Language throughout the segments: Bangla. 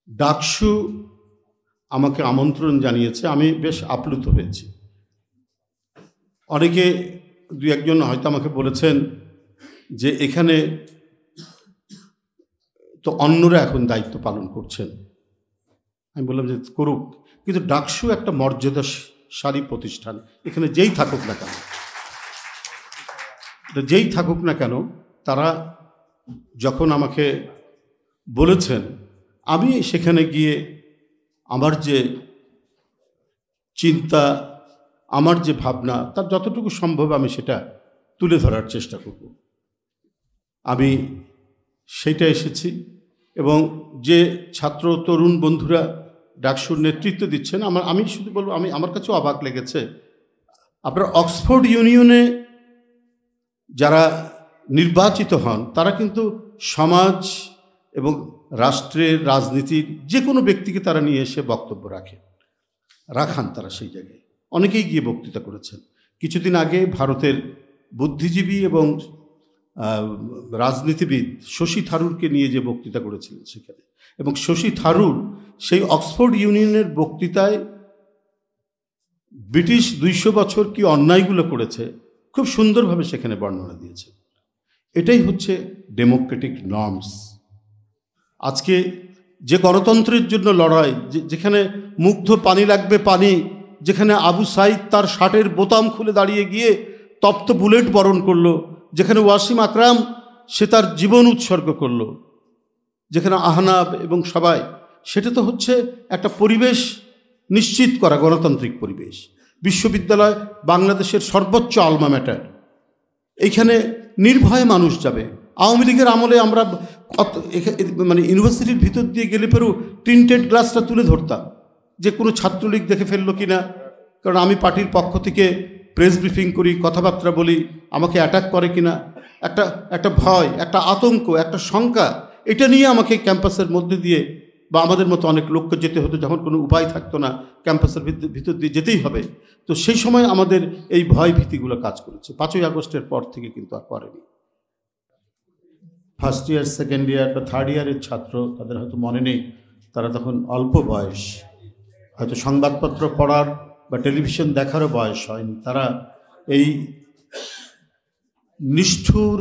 ডাকসু আমাকে আমন্ত্রণ জানিয়েছে, আমি বেশ আপ্লুত হয়েছি। অনেকে দু একজন হয়তো আমাকে বলেছেন যে এখানে তো অন্যরা এখন দায়িত্ব পালন করছেন। আমি বললাম যে করুক, কিন্তু ডাকসু একটা মর্যাদাশালী প্রতিষ্ঠান, এখানে যেই থাকুক না কেন তারা যখন আমাকে বলেছেন, আমি সেখানে গিয়ে আমার যে চিন্তা, আমার যে ভাবনা, তার যতটুকু সম্ভব আমি সেটা তুলে ধরার চেষ্টা করব। আমি সেইটা এসেছি এবং যে ছাত্র তরুণ বন্ধুরা ডাকসুর নেতৃত্ব দিচ্ছেন, আমি শুধু বলবো, আমার কাছেও অবাক লেগেছে। আপনার অক্সফোর্ড ইউনিয়নে যারা নির্বাচিত হন তারা কিন্তু সমাজ এবং রাষ্ট্রের রাজনীতির যে কোনো ব্যক্তিকে তারা নিয়ে এসে বক্তব্য রাখান তারা সেই জায়গায়। অনেকেই গিয়ে বক্তৃতা করেছেন। কিছুদিন আগে ভারতের বুদ্ধিজীবী এবং রাজনীতিবিদ শশী থারুরকে নিয়ে যে বক্তৃতা করেছিলেন সেখানে, এবং শশী থারুর সেই অক্সফোর্ড ইউনিয়নের বক্তৃতায় ব্রিটিশ 200 বছর কি অন্যায়গুলো করেছে খুব সুন্দরভাবে সেখানে বর্ণনা দিয়েছে। এটাই হচ্ছে ডেমোক্রেটিক নর্মস। আজকে যে গণতন্ত্রের জন্য লড়াই, যেখানে মুগ্ধ পানি লাগবে পানি, যেখানে আবু সাইদ তার শার্টের বোতাম খুলে দাঁড়িয়ে গিয়ে তপ্ত বুলেট বরণ করলো, যেখানে ওয়াসিম আকরাম সে তার জীবন উৎসর্গ করলো, যেখানে আহনাব এবং সবাই, সেটা তো হচ্ছে একটা পরিবেশ নিশ্চিত করা, গণতান্ত্রিক পরিবেশ। বিশ্ববিদ্যালয় বাংলাদেশের সর্বোচ্চ আলমা ম্যাটার, এইখানে নির্ভয়ে মানুষ যাবে। আওয়ামী লীগের আমলে আমরা মানে ইউনিভার্সিটির ভিতর দিয়ে গেলে পরেও প্রিন্টেড গ্লাসটা তুলে ধরতাম যে কোনো ছাত্রলীগ দেখে ফেললো কি না, কারণ আমি পার্টির পক্ষ থেকে প্রেস ব্রিফিং করি, কথাবার্তা বলি, আমাকে অ্যাটাক করে কিনা, একটা ভয়, একটা আতঙ্ক, একটা শঙ্কা, এটা নিয়ে আমাকে ক্যাম্পাসের মধ্যে দিয়ে বা আমাদের মতো অনেক লোককে যেতে হতো, যখন কোনো উপায় থাকতো না, ক্যাম্পাসের ভিতর দিয়ে যেতেই হবে। তো সেই সময় আমাদের এই ভয় ভীতিগুলো কাজ করেছে। 5ই আগস্টের পর থেকে কিন্তু আর করেনি। ফার্স্ট ইয়ার, সেকেন্ড ইয়ার বা থার্ড ইয়ারের ছাত্র, তাদের হয়তো মনে নেই, তারা তখন অল্প বয়স, হয়তো সংবাদপত্র পড়ার বা টেলিভিশন দেখারও বয়স হয়নি। তারা এই নিষ্ঠুর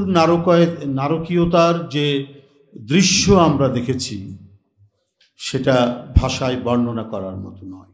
নারকীয়তার যে দৃশ্য আমরা দেখেছি সেটা ভাষায় বর্ণনা করার মতো নয়।